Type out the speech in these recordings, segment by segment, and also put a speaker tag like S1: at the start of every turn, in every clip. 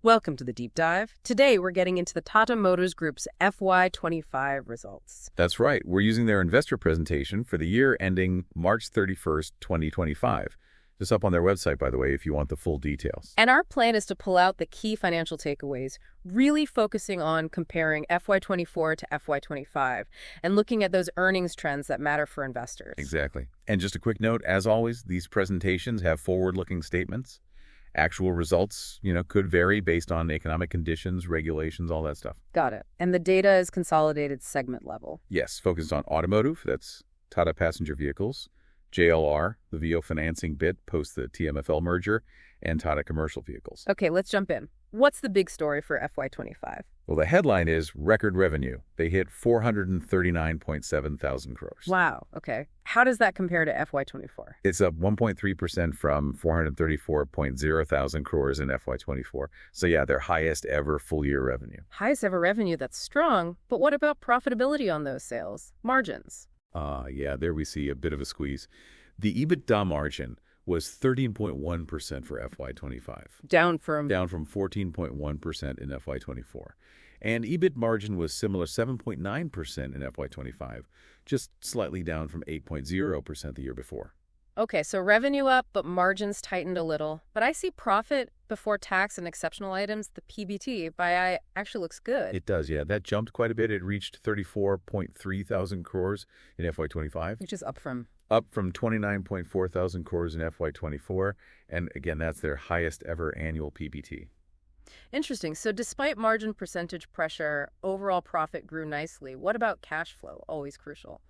S1: Welcome to the deep dive. Today we're getting into the Tata Motors Group's FY2025 results.
S2: That's right. We're using their investor presentation for the year ending March 31st, 2025. Just up on their website, by the way, if you want the full details.
S1: And our plan is to pull out the key financial takeaways, really focusing on comparing FY24 to FY25 and looking at those earnings trends that matter for investors.
S2: Exactly. And just a quick note, as always, these presentations have forward-looking statements. Actual results, could vary based on economic conditions, regulations, all that stuff.
S1: Got it. And the data is consolidated segment level.
S2: Yes, focused on automotive, that's Tata Passenger Vehicles, JLR, the VO financing bit post the TMFL merger, and Tata Commercial Vehicles.
S1: Okay, let's jump in. What's the big story for FY25?
S2: Well, the headline is record revenue. They hit 439.7 thousand crores.
S1: Wow, okay. How does that compare to FY24?
S2: It's up 1.3% from 434.0 thousand crores in FY24. So yeah, their highest ever full-year revenue.
S1: Highest ever revenue, that's strong. But what about profitability on those sales? Margins?
S2: Yeah, there we see a bit of a squeeze. The EBITDA margin was 13.1% for FY25.
S1: Down from
S2: 14.1% in FY24. And EBIT margin was similar, 7.9% in FY25, just slightly down from 8.0% the year before.
S1: Okay, so revenue up, but margins tightened a little. But I see profit before tax and exceptional items, the PBT, actually looks good.
S2: It does, yeah. That jumped quite a bit. It reached 34.3 thousand crores in FY25.
S1: Which is up from
S2: 29.4 thousand crores in FY24. And again, that's their highest ever annual PBT.
S1: Interesting. So despite margin percentage pressure, overall profit grew nicely. What about cash flow? Always crucial.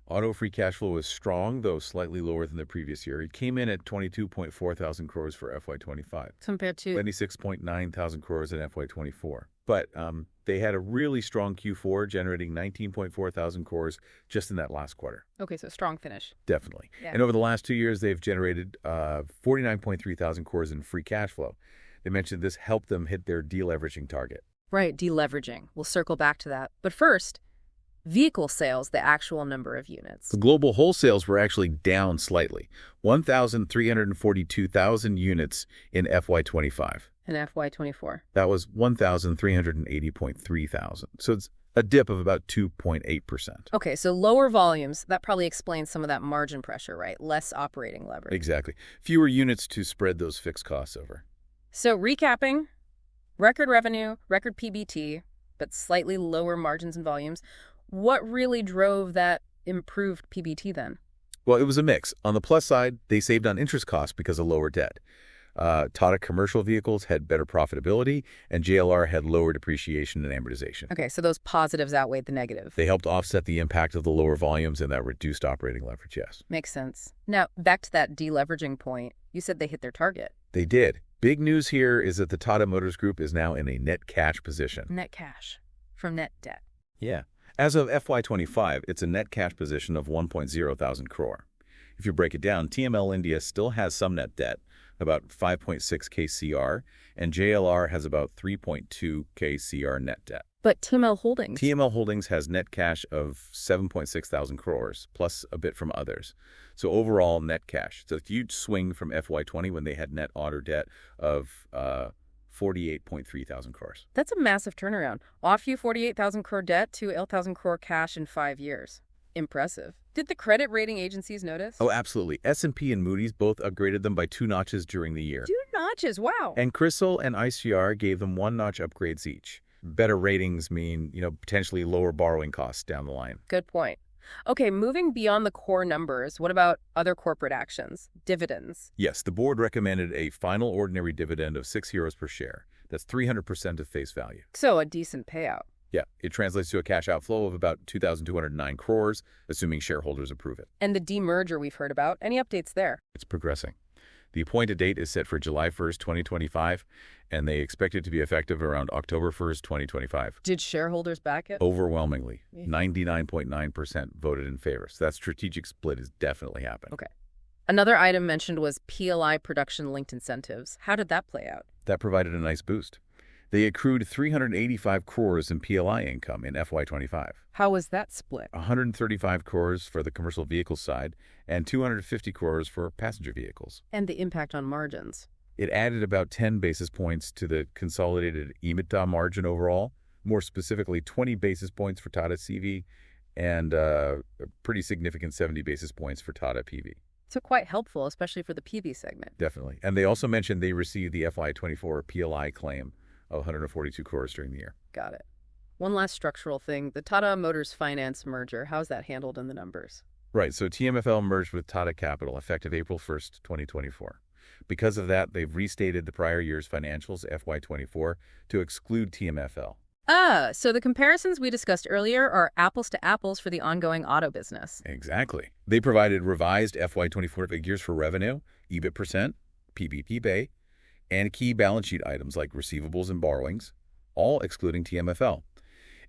S2: Auto free cash flow was strong, though slightly lower than the previous year. It came in at 22.4 thousand crores for FY25.
S1: Compared to
S2: 26.9 thousand crores in FY24. But they had a really strong Q4, generating 19.4 thousand crores just in that last quarter.
S1: Okay, so strong finish.
S2: Definitely.
S1: Yeah.
S2: And over the last 2 years, they've generated 49.3 thousand crores in free cash flow. They mentioned this helped them hit their deleveraging target.
S1: Right, deleveraging. We'll circle back to that. But first, vehicle sales, the actual number of units.
S2: The global wholesales were actually down slightly, 1,342,000 units in FY25.
S1: In FY24.
S2: That was 1,380.3 thousand. So it's a dip of about 2.8%.
S1: Okay, so lower volumes, that probably explains some of that margin pressure, right? Less operating leverage.
S2: Exactly. Fewer units to spread those fixed costs over.
S1: So recapping, record revenue, record PBT, but slightly lower margins and volumes. What really drove that improved PBT then?
S2: Well, it was a mix. On the plus side, they saved on interest costs because of lower debt. Tata Commercial Vehicles had better profitability, and JLR had lower depreciation and amortization.
S1: Okay, so those positives outweighed the negative.
S2: They helped offset the impact of the lower volumes and that reduced operating leverage, yes.
S1: Makes sense. Now, back to that deleveraging point. You said they hit their target.
S2: They did. Big news here is that the Tata Motors Group is now in a net cash position.
S1: Net cash from net debt.
S2: Yeah. As of FY25, it's a net cash position of 1.0 thousand crore. If you break it down, TML India still has some net debt, about 5.6 KCR, and JLR has about 3.2 KCR net debt.
S1: But TML Holdings?
S2: TML Holdings has net cash of 7.6 thousand crores, plus a bit from others. So overall, net cash. It's a huge swing from FY20 when they had net auto debt of 48.3 thousand crores.
S1: That's a massive turnaround. Off you 48,000 crore debt to 8,000 crore cash in 5 years. Impressive. Did the credit rating agencies notice?
S2: Oh, absolutely. S&P and Moody's both upgraded them by 2 notches during the year.
S1: 2 notches, wow.
S2: And CRISIL and ICR gave them 1-notch upgrades each. Better ratings mean, potentially lower borrowing costs down the line.
S1: Good point. Okay, moving beyond the core numbers, what about other corporate actions? Dividends?
S2: Yes, the board recommended a final ordinary dividend of €6 per share. That's 300% of face value.
S1: So a decent payout.
S2: Yeah, it translates to a cash outflow of about 2,209 crores, assuming shareholders approve it.
S1: And the demerger we've heard about, any updates there?
S2: It's progressing. The appointed date is set for July 1st, 2025, and they expect it to be effective around October 1st, 2025.
S1: Did shareholders back it?
S2: Overwhelmingly, 99.9% voted in favor. So that strategic split is definitely happening.
S1: Okay. Another item mentioned was PLI production-linked incentives. How did that play out?
S2: That provided a nice boost. They accrued 385 crores in PLI income in FY25.
S1: How was that split?
S2: 135 crores for the commercial vehicle side and 250 crores for passenger vehicles.
S1: And the impact on margins?
S2: It added about 10 basis points to the consolidated EBITDA margin overall, more specifically 20 basis points for Tata CV and a pretty significant 70 basis points for Tata PV.
S1: So quite helpful, especially for the PV segment.
S2: Definitely. And they also mentioned they received the FY24 PLI claim of 142 crores during the year.
S1: Got it. One last structural thing, the Tata Motors Finance merger, how's that handled in the numbers?
S2: Right, so TMFL merged with Tata Capital effective April 1st, 2024. Because of that, they've restated the prior year's financials, FY24, to exclude TMFL.
S1: Ah, so the comparisons we discussed earlier are apples to apples for the ongoing auto business.
S2: Exactly. They provided revised FY24 figures for revenue, EBIT percent, PBT pay, and key balance sheet items like receivables and borrowings, all excluding TMFL.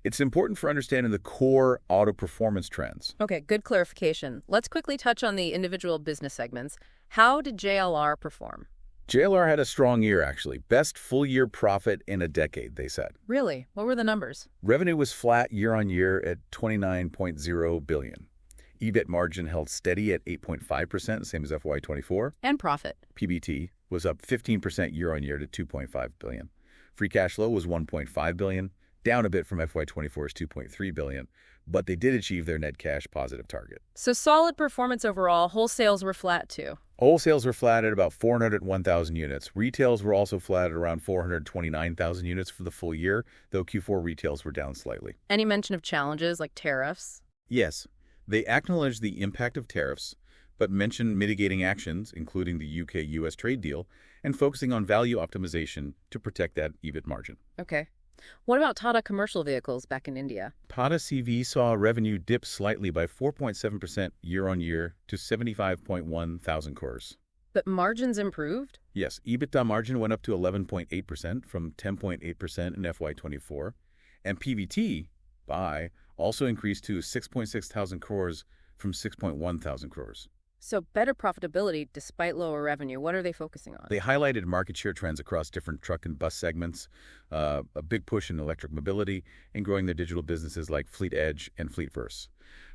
S2: It's important for understanding the core auto performance trends.
S1: Okay, good clarification. Let's quickly touch on the individual business segments. How did JLR perform?
S2: JLR had a strong year, actually. Best full-year profit in a decade, they said.
S1: Really? What were the numbers?
S2: Revenue was flat year-on-year at $29.0 billion. EBIT margin held steady at 8.5%, same as FY24.
S1: And profit.
S2: PBT was up 15% year-on-year to $2.5 billion. Free cash flow was $1.5 billion, down a bit from FY24's $2.3 billion, but they did achieve their net cash positive target.
S1: So solid performance overall. Wholesales were flat too.
S2: Wholesales were flat at about 401,000 units. Retails were also flat at around 429,000 units for the full year, though Q4 retails were down slightly.
S1: Any mention of challenges like tariffs?
S2: Yes, they acknowledged the impact of tariffs, but mentioned mitigating actions, including the UK-US trade deal, and focusing on value optimization to protect that EBIT margin.
S1: Okay. What about Tata commercial vehicles back in India?
S2: Tata CV saw revenue dip slightly by 4.7% year-on-year to 75.1 thousand crores.
S1: But margins improved?
S2: Yes, EBITDA margin went up to 11.8% from 10.8% in FY24, and PBT also increased to 6.6 thousand crores from 6.1 thousand crores.
S1: So better profitability despite lower revenue. What are they focusing on?
S2: They highlighted market share trends across different truck and bus segments, a big push in electric mobility, and growing their digital businesses like Fleet Edge and Fleetverse.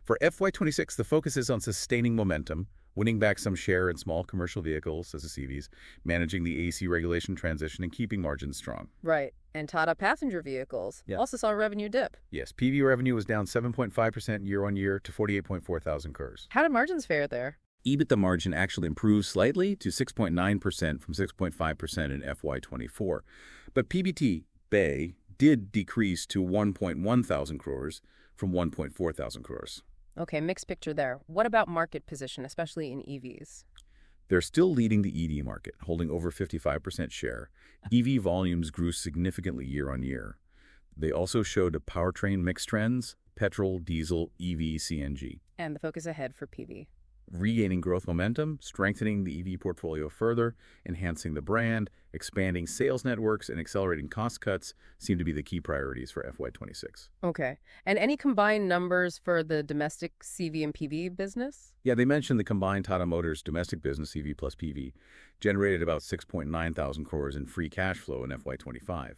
S2: For FY26, the focus is on sustaining momentum, winning back some share in small commercial vehicles, as the CVs, managing the AC regulation transition, and keeping margins strong.
S1: Right. And Tata passenger vehicles also saw a revenue dip.
S2: Yes, PV revenue was down 7.5% year-on-year to 48.4 thousand crores.
S1: How did margins fare there?
S2: EBITDA margin actually improved slightly to 6.9% from 6.5% in FY24. But PBT did decrease to 1.1 thousand crores from 1.4 thousand crores.
S1: Okay, mixed picture there. What about market position, especially in EVs?
S2: They're still leading the EV market, holding over 55% share. EV volumes grew significantly year-on-year. They also showed a powertrain mix trends, petrol, diesel, EV, CNG.
S1: And the focus ahead for PV.
S2: Regaining growth momentum, strengthening the EV portfolio further, enhancing the brand, expanding sales networks, and accelerating cost cuts seem to be the key priorities for FY26.
S1: Okay. And any combined numbers for the domestic CV and PV business?
S2: Yeah, they mentioned the combined Tata Motors domestic business CV plus PV generated about 6.9 thousand crores in free cash flow in FY25,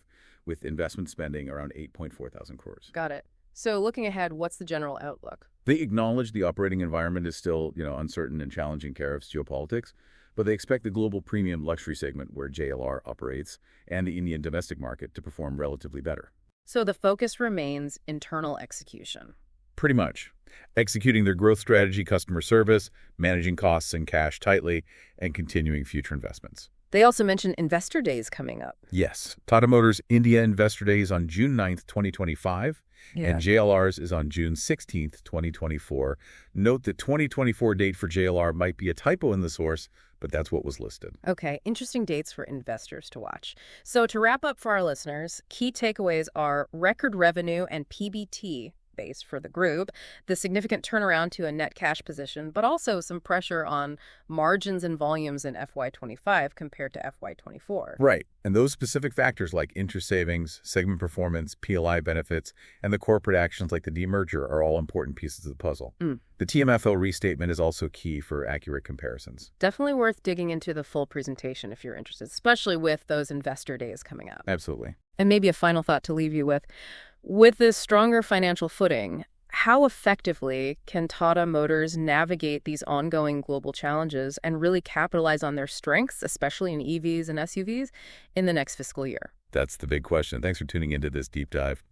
S2: with investment spending around 8.4 thousand crores.
S1: Got it. So looking ahead, what's the general outlook?
S2: They acknowledge the operating environment is still, uncertain and challenging tariffs, geopolitics, but they expect the global premium luxury segment where JLR operates and the Indian domestic market to perform relatively better.
S1: So the focus remains internal execution.
S2: Pretty much. Executing their growth strategy, customer service, managing costs and cash tightly, and continuing future investments.
S1: They also mentioned investor days coming up.
S2: Yes. Tata Motors India Investor Day is on June 9th, 2025, and JLR's is on June 16th, 2024. Note the 2024 date for JLR might be a typo in the source, but that's what was listed.
S1: Okay, interesting dates for investors to watch. So to wrap up for our listeners, key takeaways are record revenue and PBT base for the group, the significant turnaround to a net cash position, but also some pressure on margins and volumes in FY25 compared to FY24.
S2: Right. And those specific factors like interest savings, segment performance, PLI benefits, and the corporate actions like the demerger are all important pieces of the puzzle. The TMFL restatement is also key for accurate comparisons.
S1: Definitely worth digging into the full presentation if you're interested, especially with those investor days coming up.
S2: Absolutely.
S1: And maybe a final thought to leave you with. With this stronger financial footing, How effectively can Tata Motors navigate these ongoing global challenges and really capitalize on their strengths, especially in EVs and SUVs, in the next fiscal year?
S2: That's the big question. Thanks for tuning into this deep dive.